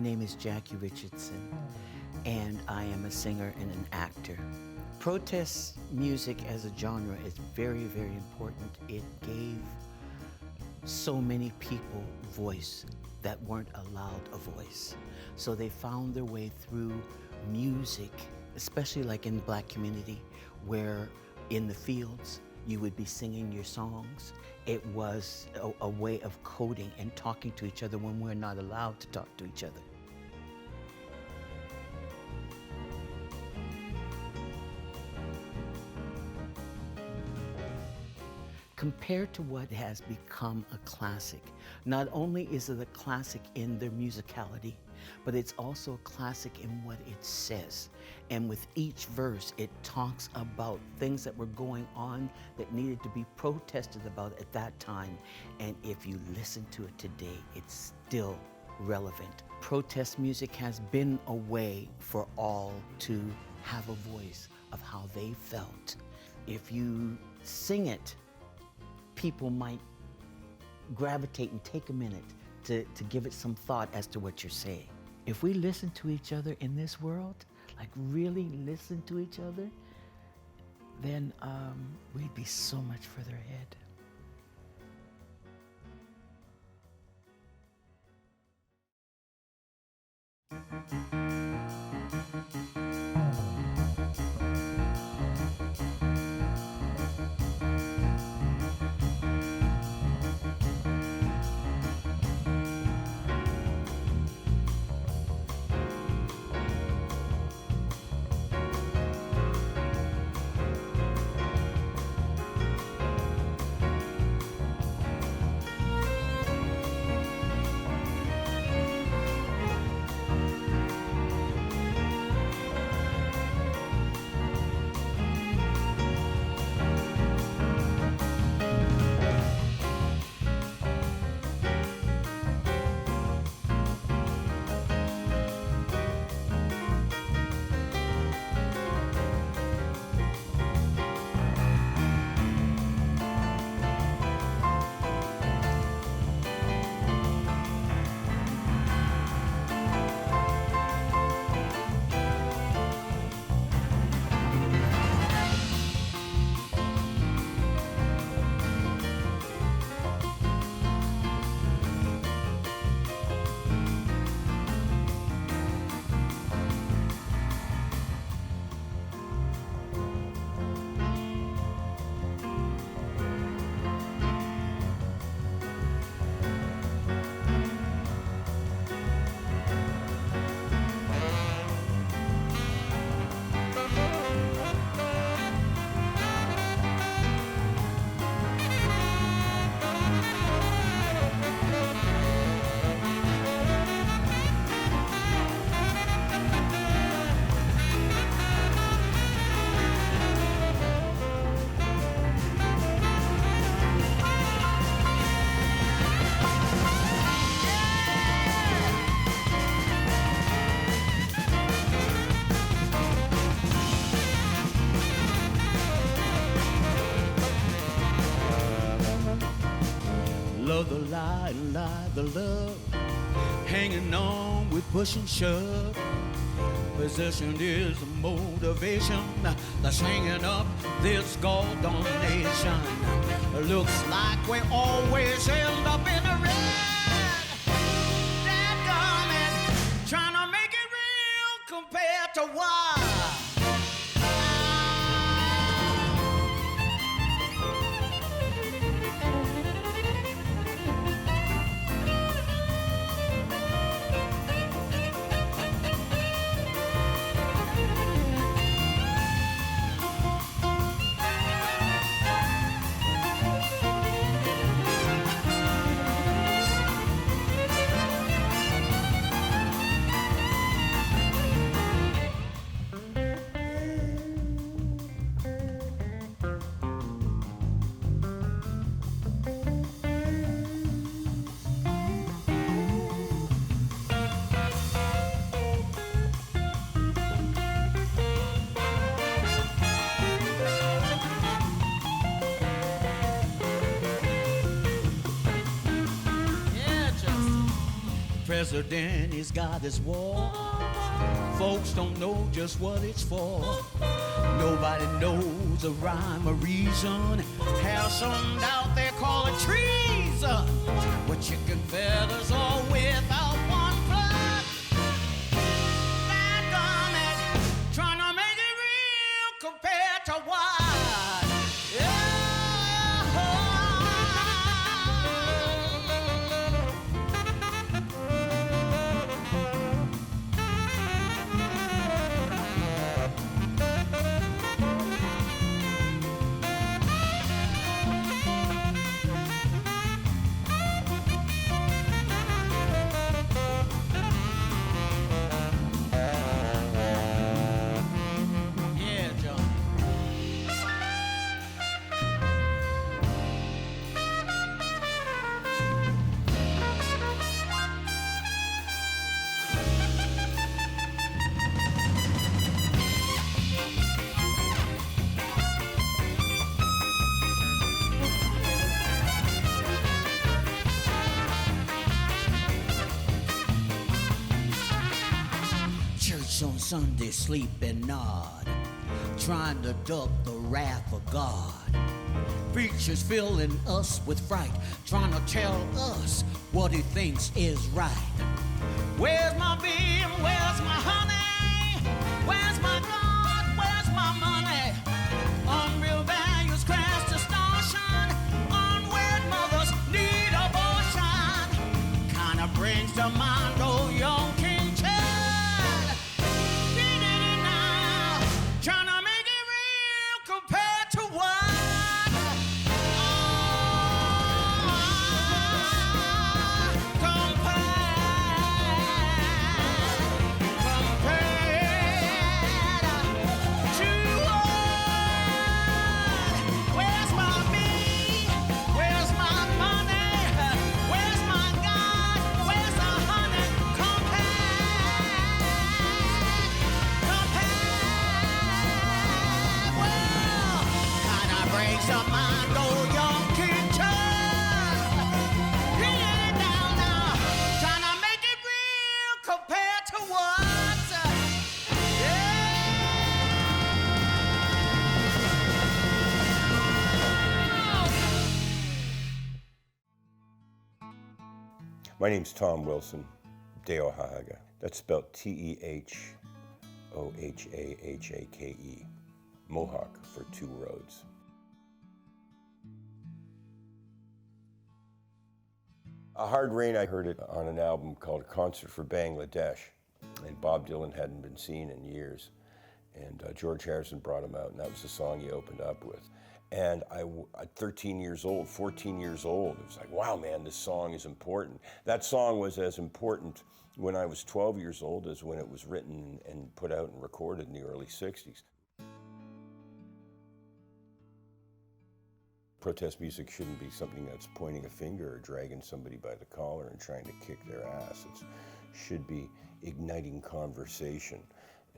name is Jackie Richardson, and I am a singer and an actor. Protest music as a genre is very, very important. It gave so many people voice that weren't allowed a voice. So they found their way through music, especially like in the Black community, where in the fields, you would be singing your songs. It was a way of coding and talking to each other when we're not allowed to talk to each other. Compared to what has become a classic, not only is it a classic in their musicality, but it's also a classic in what it says. And with each verse, it talks about things that were going on that needed to be protested about at that time. And if you listen to it today, it's still relevant. Protest music has been a way for all to have a voice of how they felt. If you sing it, people might gravitate and take a minute to give it some thought as to what you're saying. If we listen to each other in this world, like really listen to each other, then we'd be so much further ahead. Love the lie, lie the love, hanging on with push and shove. Possession is the motivation that's hanging up this goddamn nation. Looks like we always end up in a red. Dadgummit, trying to make it real compared to what? president, he's got his war. Folks don't know just what it's for. Nobody knows a rhyme or reason. Have some out there call it treason. With chicken feathers or without one plug. That it, trying to make it real compared to what? Yeah. On Sunday, sleep and nod, trying to duck the wrath of God. Preachers filling us with fright, trying to tell us what he thinks is right. Where's my beer? Where's my honey? Where's my God? Where's my money? Unreal values crash distortion. Unwed mothers need abortion. Kinda brings to mind old young King. Trying to make it real compared to what? Where's my me? Where's my money? Where's my God? Where's the honey? Breaks up mind, old young kitchen. He ain't down now, trying to make it real compared to what? Yeah. My name's Tom Wilson, Deohahaga. That's spelled Tehohahake, Mohawk for two roads. A Hard Rain, I heard it on an album called Concert for Bangladesh, and Bob Dylan hadn't been seen in years, and George Harrison brought him out, and that was the song he opened up with. And at 13 years old, 14 years old, it was like, wow, man, this song is important. That song was as important when I was 12 years old as when it was written and put out and recorded in the early 60s. Protest music shouldn't be something that's pointing a finger or dragging somebody by the collar and trying to kick their ass. It should be igniting conversation,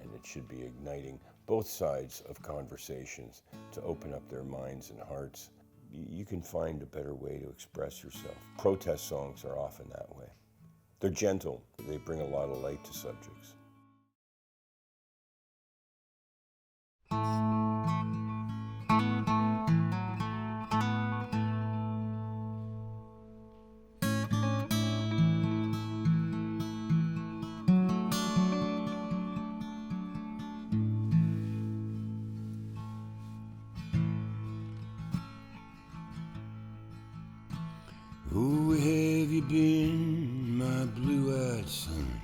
and it should be igniting both sides of conversations to open up their minds and hearts. You can find a better way to express yourself. Protest songs are often that way. They're gentle, they bring a lot of light to subjects. Oh, where have you been, my blue-eyed son?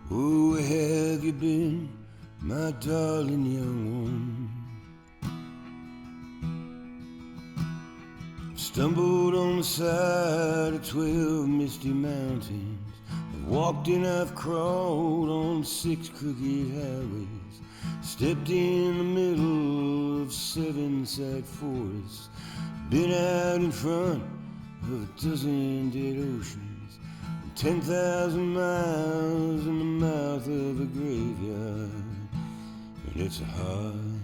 Oh, where have you been, my darling young one? Stumbled on the side of 12 misty mountains. I've walked and I've crawled on 6 crooked highways. Stepped in the middle of 7 sad forests. Been out in front of a dozen dead oceans, and 10,000 miles in the mouth of a graveyard. And it's a hard,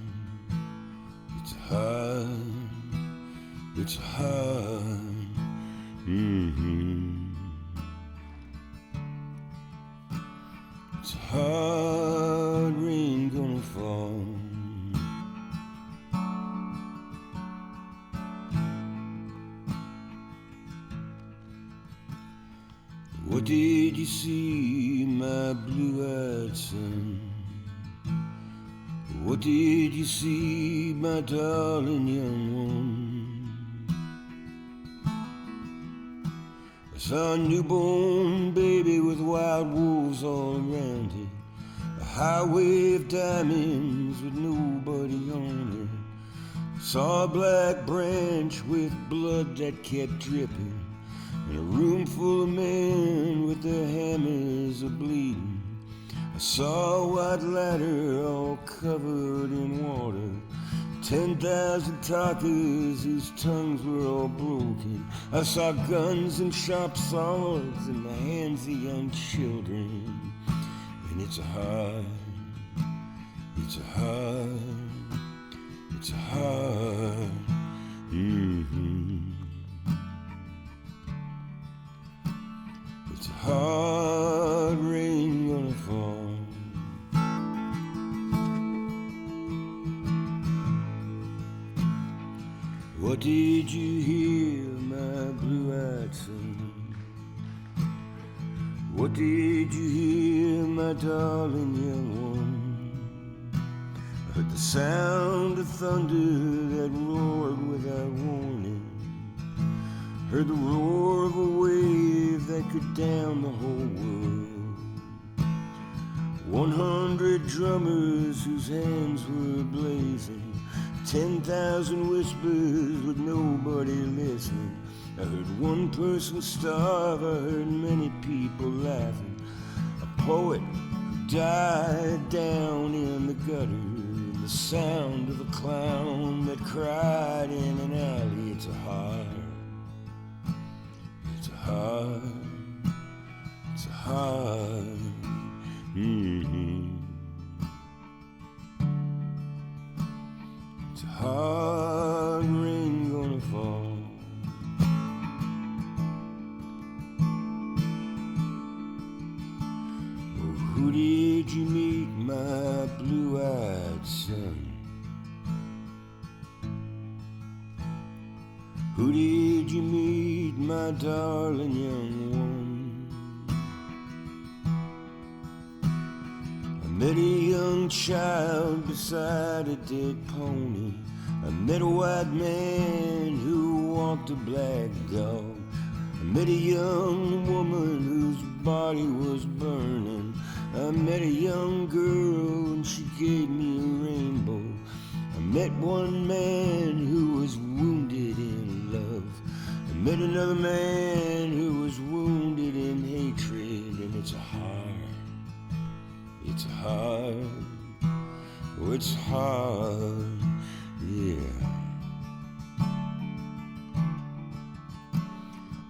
What did you see, my blue-eyed son? What did you see, my darling young one? I saw a newborn baby with wild wolves all around it, a highway of diamonds with nobody on it. I saw a black branch with blood that kept dripping, in a room full of men with their hammers a-bleeding. I saw a white ladder all covered in water, 10,000 talkers whose tongues were all broken. I saw guns and sharp swords in the hands of young children. And it's a hard, it's a hard, It's a hard rain gonna fall. What did you hear, my blue-eyed son? What did you hear, my darling young one? I heard the sound of thunder that roared without warning, heard the roar of a wave that could down the whole world. 100 drummers whose hands were blazing, 10,000 whispers with nobody listening. I heard one person starve, I heard many people laughing. A poet who died down in the gutter, the sound of a clown that cried in an alley. It's a hard, it's a hard, it's a hard, It's a hard rain gonna fall. Oh, who did you meet, my blue-eyed son? Who did you meet, my darling young one? I met a young child beside a dead pony. I met a white man who walked a black dog. I met a young woman whose body was burning. I met a young girl and she gave me a rainbow. I met one man who was wounded in love. I met another man who was wounded in hatred. And it's a hard, it's hard, oh, it's hard, yeah.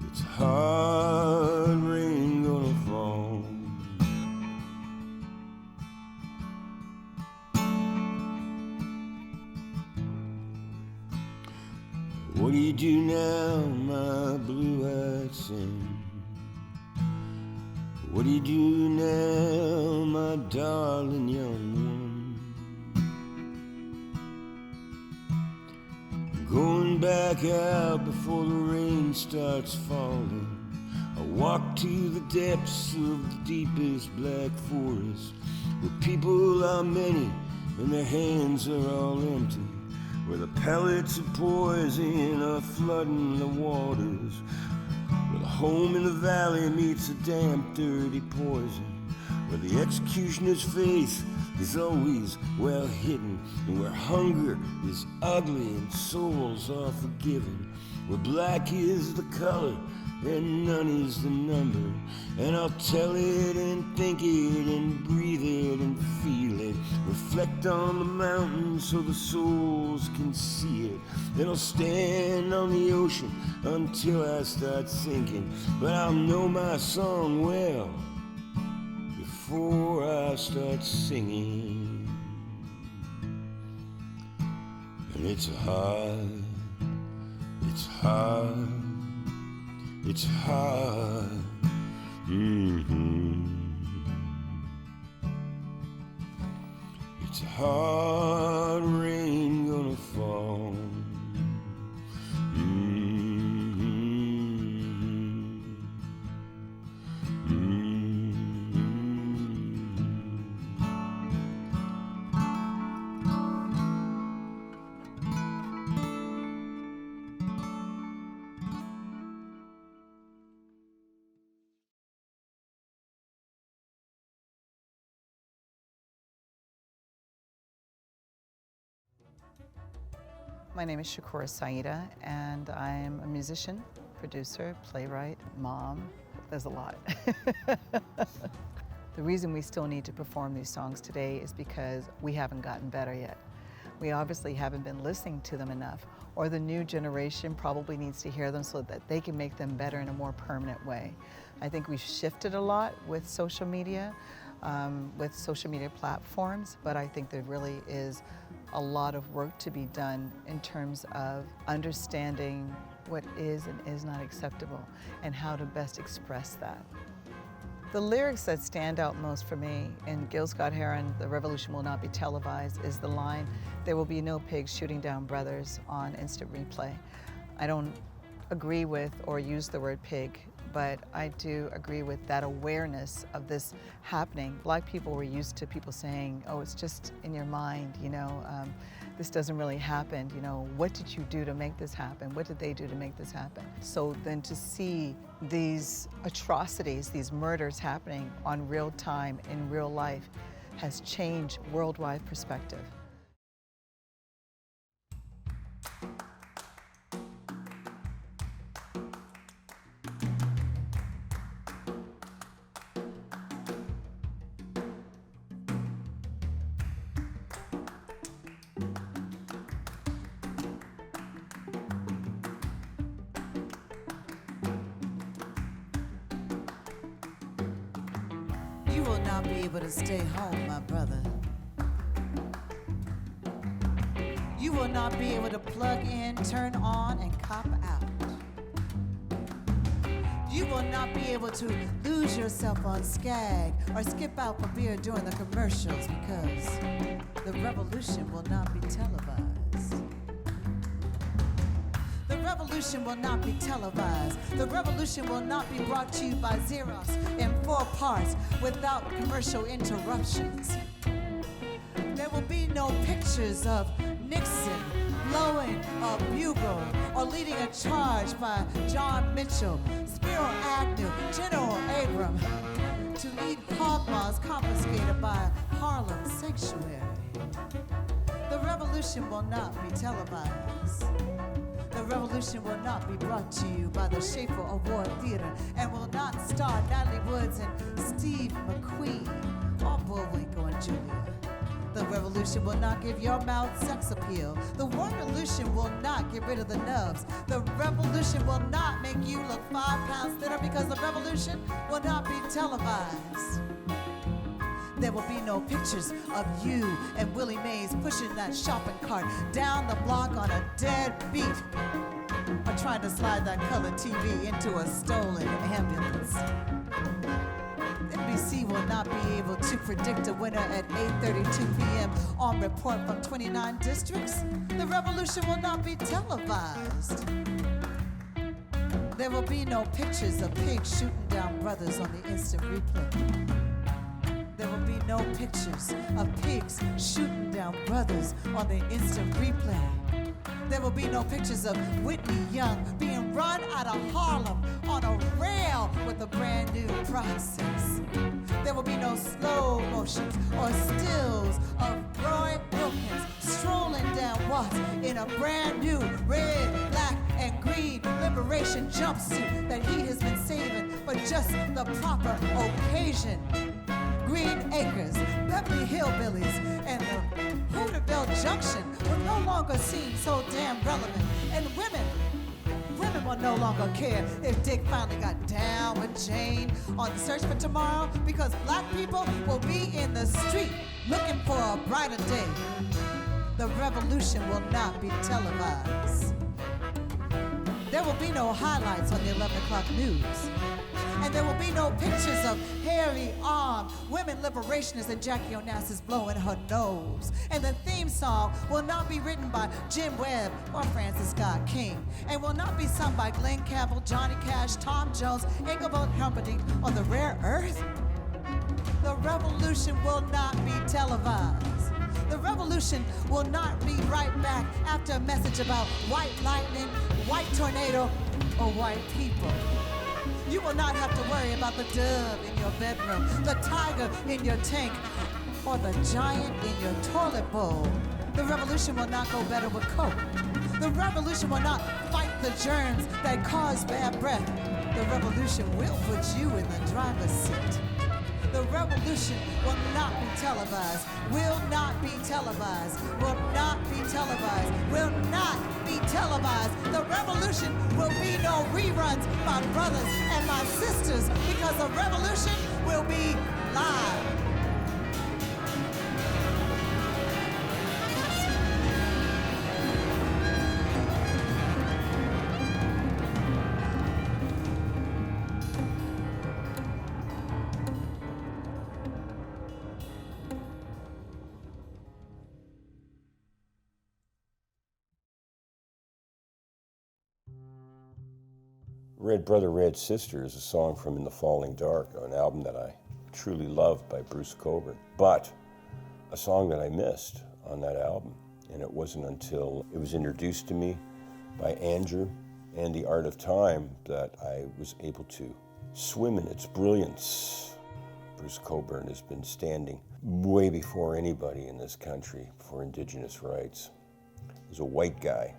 It's hard rain gonna fall. What do you do now, my blue-eyed son? What do you do now, my darling young one? I'm going back out before the rain starts falling. I walk to the depths of the deepest black forest, where people are many and their hands are all empty, where the pellets of poison are flooding the waters, where the home in the valley meets a damp, dirty poison, where the executioner's face is always well hidden, and where hunger is ugly and souls are forgiven, where black is the color and none is the number. And I'll tell it and think it and breathe it and feel it, reflect on the mountains so the souls can see it. Then I'll stand on the ocean until I start sinking, but I'll know my song well before I start singing. And it's hard, it's hard, it's hard. It's a hard rain gonna fall. My name is Shakura Saida, and I'm a musician, producer, playwright, mom. There's a lot. The reason we still need to perform these songs today is because we haven't gotten better yet. We obviously haven't been listening to them enough, or the new generation probably needs to hear them so that they can make them better in a more permanent way. I think we've shifted a lot with social media platforms, but I think there really is a lot of work to be done in terms of understanding what is and is not acceptable and how to best express that. The lyrics that stand out most for me in Gil Scott-Heron, "The revolution will not be televised," is the line, "There will be no pigs shooting down brothers" on instant replay. I don't agree with or use the word pig, but I do agree with that awareness of this happening. Black people were used to people saying, oh, it's just in your mind, this doesn't really happen, what did you do to make this happen? What did they do to make this happen? So then to see these atrocities, these murders happening on real time, in real life, has changed worldwide perspective. You will not be able to stay home, my brother. You will not be able to plug in, turn on, and cop out. You will not be able to lose yourself on Skag or skip out for beer during the commercials because the revolution will not be televised. The revolution will not be televised. The revolution will not be brought to you by Xerox in 4 parts without commercial interruptions. There will be no pictures of Nixon blowing a bugle or leading a charge by John Mitchell, Spiro Agnew, General Abram to lead hog maws confiscated by Harlem Sanctuary. The revolution will not be televised. The revolution will not be brought to you by the Schaefer Award Theater and will not star Natalie Woods and Steve McQueen or Bullwinkle and Julia. The revolution will not give your mouth sex appeal. The revolution will not get rid of the nubs. The revolution will not make you look 5 pounds thinner because the revolution will not be televised. There will be no pictures of you and Willie Mays pushing that shopping cart down the block on a dead beat or trying to slide that color TV into a stolen ambulance. NBC will not be able to predict a winner at 8:32 p.m. on Report from 29 districts. The revolution will not be televised. There will be no pictures of pigs shooting down brothers on the instant replay. There will be no pictures of pigs shooting down brothers on the instant replay. There will be no pictures of Whitney Young being run out of Harlem on a rail with a brand new process. There will be no slow motions or stills of Roy Wilkins strolling down Watts in a brand new red, black, and green liberation jumpsuit that he has been saving for just the proper occasion. Green Acres, Beverly Hillbillies, and the Hooterville Junction will no longer seem so damn relevant. And women will no longer care if Dick finally got down with Jane on Search for Tomorrow because black people will be in the street looking for a brighter day. The revolution will not be televised. There will be no highlights on the 11 o'clock news. And there will be no pictures of hairy-armed women liberationists and Jackie Onassis blowing her nose. And the theme song will not be written by Jim Webb or Francis Scott King, and will not be sung by Glenn Campbell, Johnny Cash, Tom Jones, Engelbert Humperdinck on the rare earth. The revolution will not be televised. The revolution will not be right back after a message about white lightning, white tornado, or white people. You will not have to worry about the dove in your bedroom, the tiger in your tank, or the giant in your toilet bowl. The revolution will not go better with Cooke. The revolution will not fight the germs that cause bad breath. The revolution will put you in the driver's seat. The revolution will not be televised, will not be televised, will not be televised, will not be televised. The revolution will be no reruns, my brothers and my sisters, because the revolution will be live. Red Brother, Red Sister is a song from In the Falling Dark, an album that I truly loved by Bruce Cockburn, but a song that I missed on that album. And it wasn't until it was introduced to me by Andrew and The Art of Time that I was able to swim in its brilliance. Bruce Cockburn has been standing way before anybody in this country for Indigenous rights. As a white guy,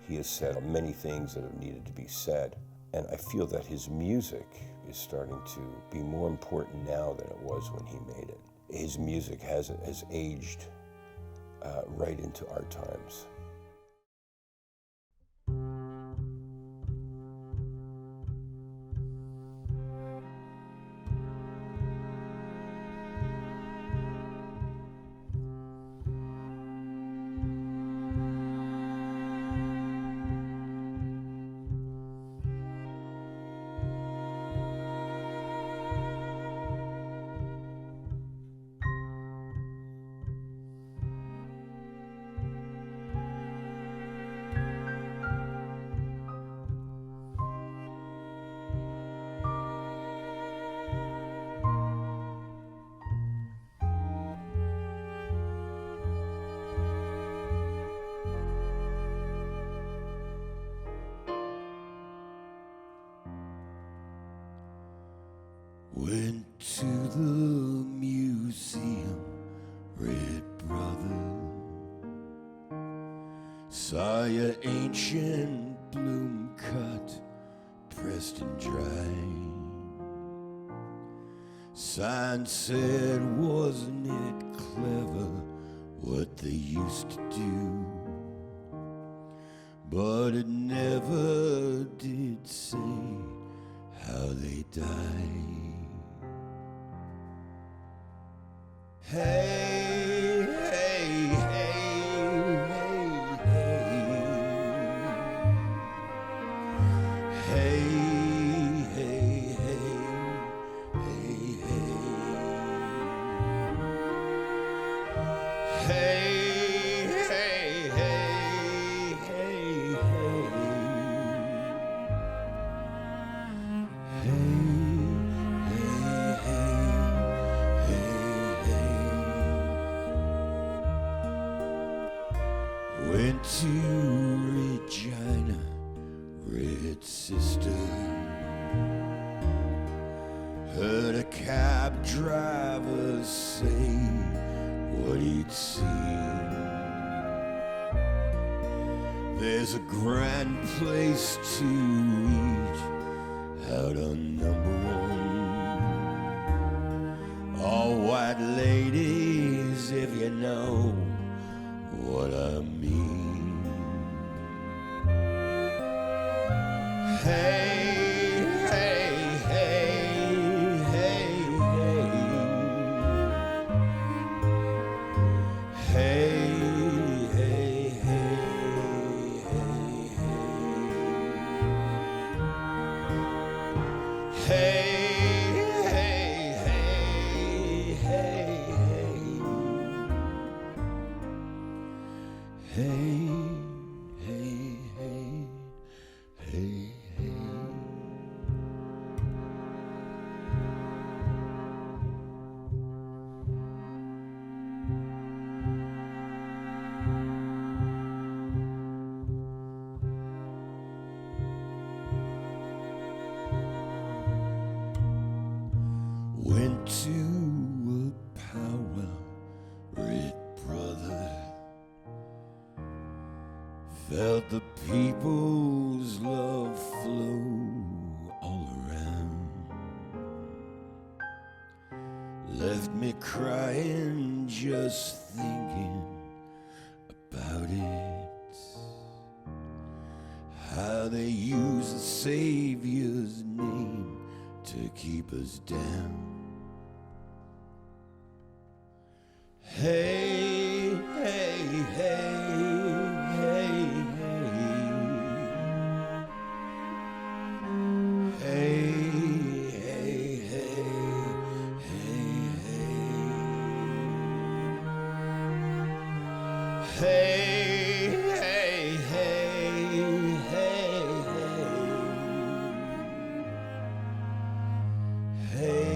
he has said many things that have needed to be said. And I feel that his music is starting to be more important now than it was when he made it. His music has aged right into our times. Went to the museum, Red Brother. Saw your ancient bloom cut, pressed and dry. Sign said, wasn't it clever what they used to do? But it never did say how they died. Hey, hey, hey, hey, hey. Hey, hey, hey, hey, hey. Hey, hey, hey, hey, Went to Regina, Red Sister. Heard a cab driver say what he'd seen. There's a grand place to eat out on #1. All white ladies, if you know what I mean. Hey, hey, hey, hey, hey. Hey, hey, hey, hey, hey. Hey, hey, hey, hey, hey. Hey, hey, hey, hey, hey. Went to a powwow, Red Brother. Felt the people's love flow all around. Left me crying just thinking about it. How they use the Savior's name to keep us down. Hey, hey, hey, hey, hey. Hey, hey, hey, hey, hey. Hey, hey, hey, hey, hey. Hey.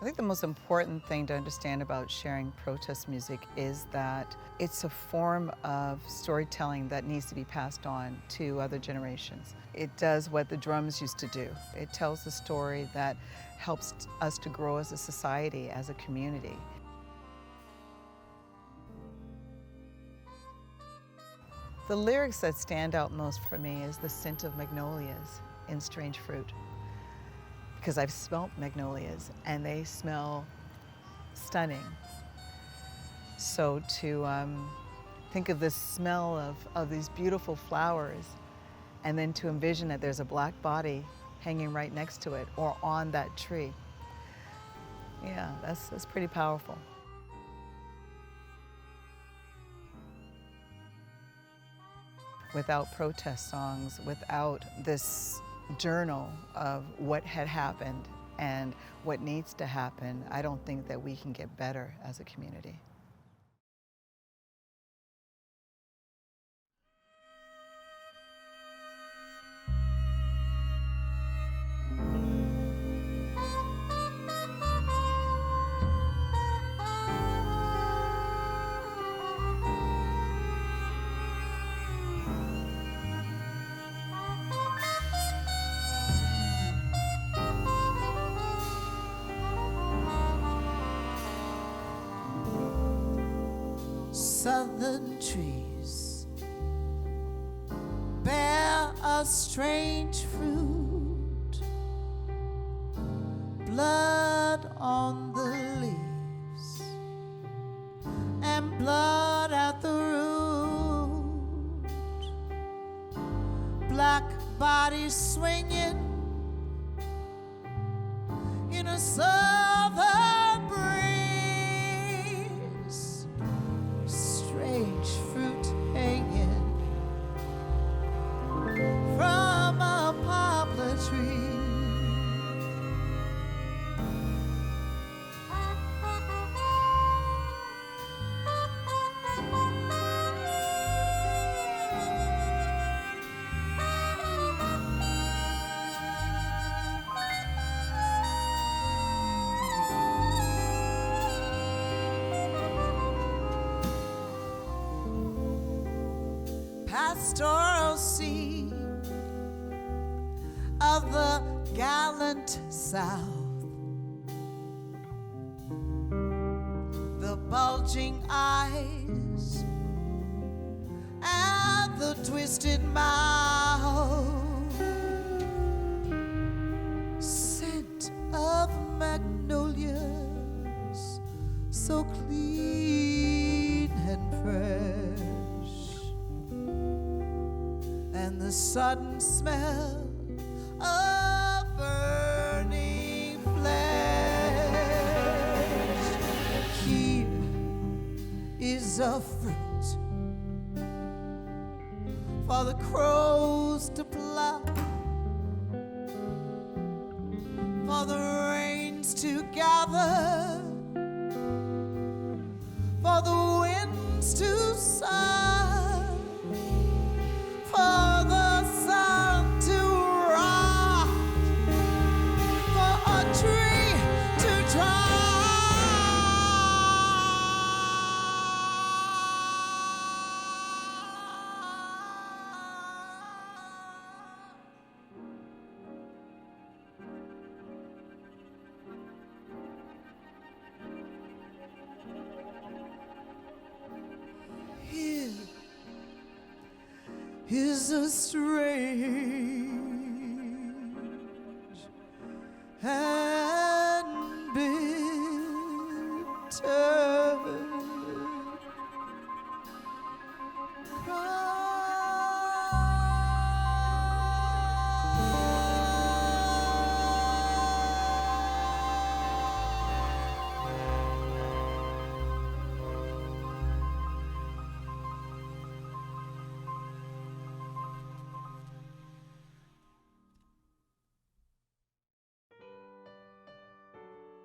I think the most important thing to understand about sharing protest music is that it's a form of storytelling that needs to be passed on to other generations. It does what the drums used to do. It tells the story that helps us to grow as a society, as a community. The lyrics that stand out most for me is the scent of magnolias in Strange Fruit, because I've smelt magnolias and they smell stunning. So to think of the smell of these beautiful flowers and then to envision that there's a black body hanging right next to it or on that tree. Yeah, that's pretty powerful. Without protest songs, without this journal of what had happened and what needs to happen, I don't think that we can get better as a community. Southern trees bear a strange fruit, blood on the leaves and blood at the root, black bodies swinging in a southern breeze, strange fruit hanging from a poplar tree. Pastoral scene of the gallant South, the bulging eyes and the twisted mouth, scent of magnolias, so clean and fresh, and the sudden smell of burning flesh. Here is a fruit for the crows to pluck, for the rains to gather, for the winds to sigh, for the sun to rock, for a tree to dry. Here is a strange and bitter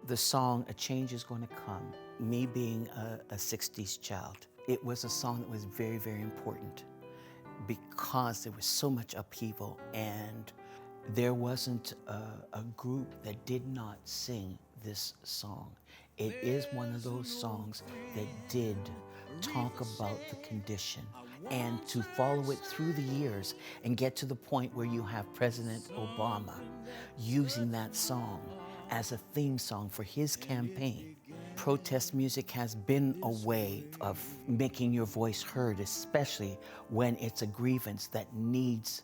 The song, A Change Is Going to Come, me being a 60s child, it was a song that was very, very important because there was so much upheaval and there wasn't a group that did not sing this song. It is one of those songs that did talk about the condition, and to follow it through the years and get to the point where you have President Obama using that song as a theme song for his campaign. Protest music has been a way of making your voice heard, especially when it's a grievance that needs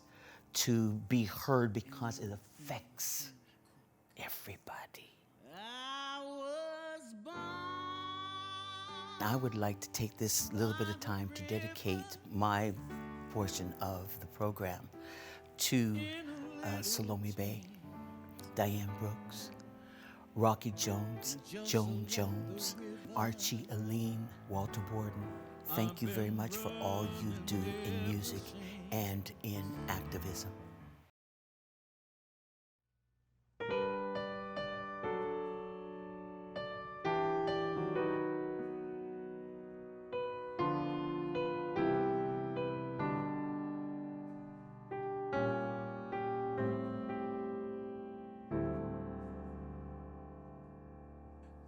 to be heard because it affects everybody. I would like to take this little bit of time to dedicate my portion of the program to Salome Bay, Diane Brooks, Rocky Jones, Joan Jones, Archie Aline, Walter Borden. Thank you very much for all you do in music and in activism.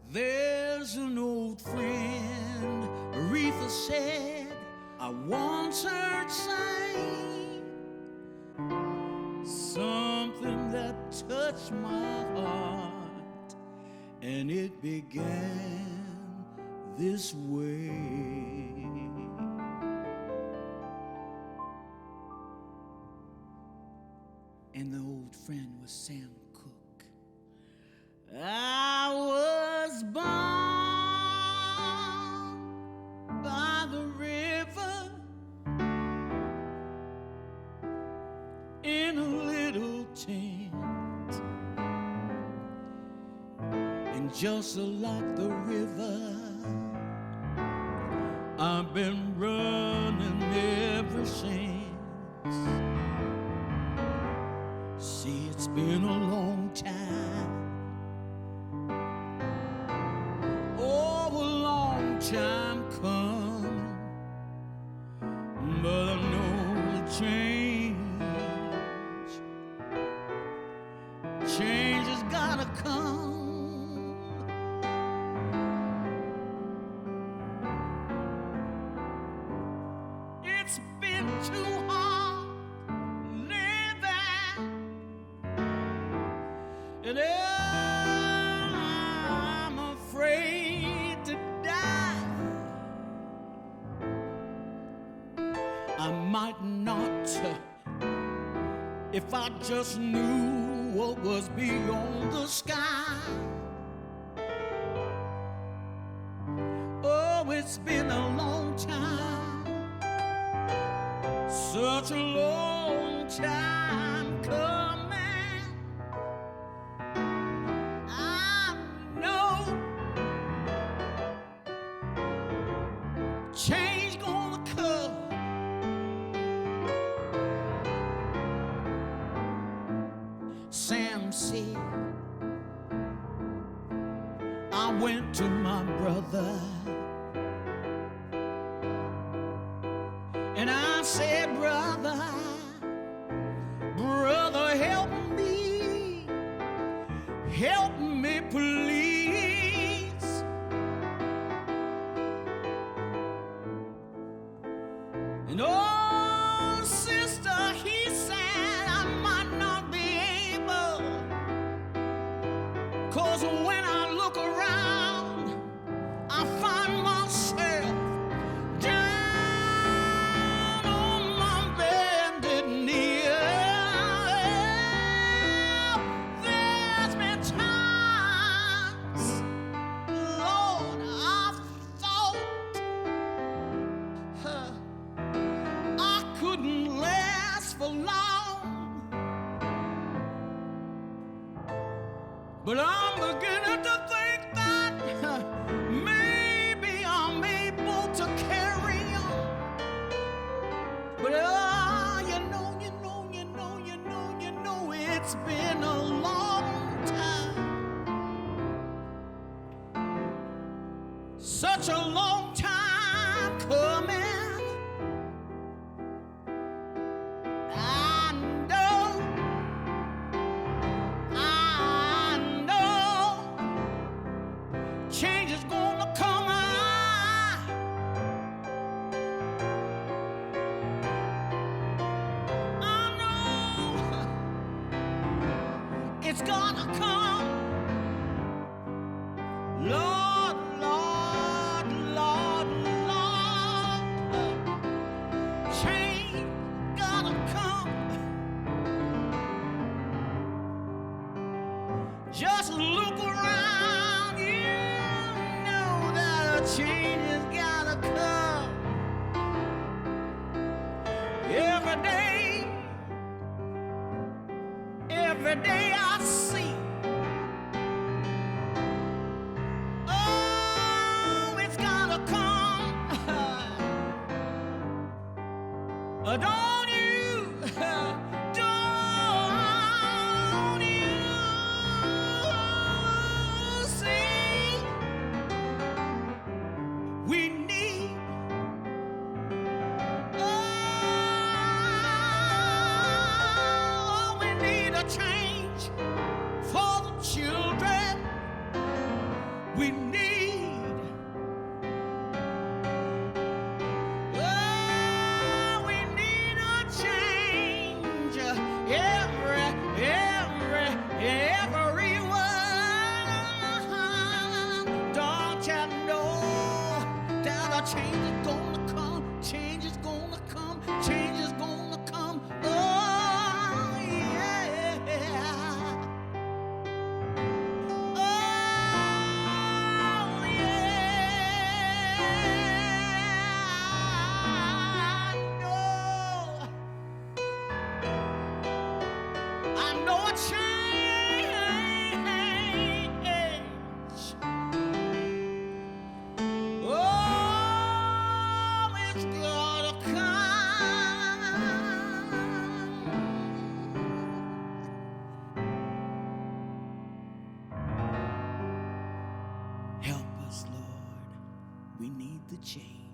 There's an old friend, Aretha said, I once heard say something that touched my heart, and it began this way. And the old friend was Sam Cooke. I was born by the river in a little tent, and just like the river, I've been running ever since. See, it's been a long time, time coming, but I know the change has gotta come. It's been too hard living, and I'm afraid to die. I might not if I just knew what was beyond the sky. Oh, it's been a long time, such a long time coming. I know change gonna come. Sam said, I went to my brother and I said, brother, brother, help me please. And oh, sister, he said, I might not be able, 'cause when I look around, I find myself down on my bended knee. There's been times, Lord, I've thought I couldn't last for long, but I'm beginning to think that maybe I'm able to carry on. But you know, it's been a long time, such a long time coming. I know change is gonna come. I know it's gonna come. Lord, Lord, Lord, Lord, change gonna come. Just look around, you know that a change has gotta come. Every day I see, oh, it's gotta come. Don't you, don't you see? We need, oh, we need a change for the children. We need, oh, we need a change. Everyone. Don't you know that a change is gonna come? Change is gonna come. Change is gonna come. Oh, yeah. Oh, yeah. I know a change. Oh, it's gonna come. Help us, Lord. We need the change.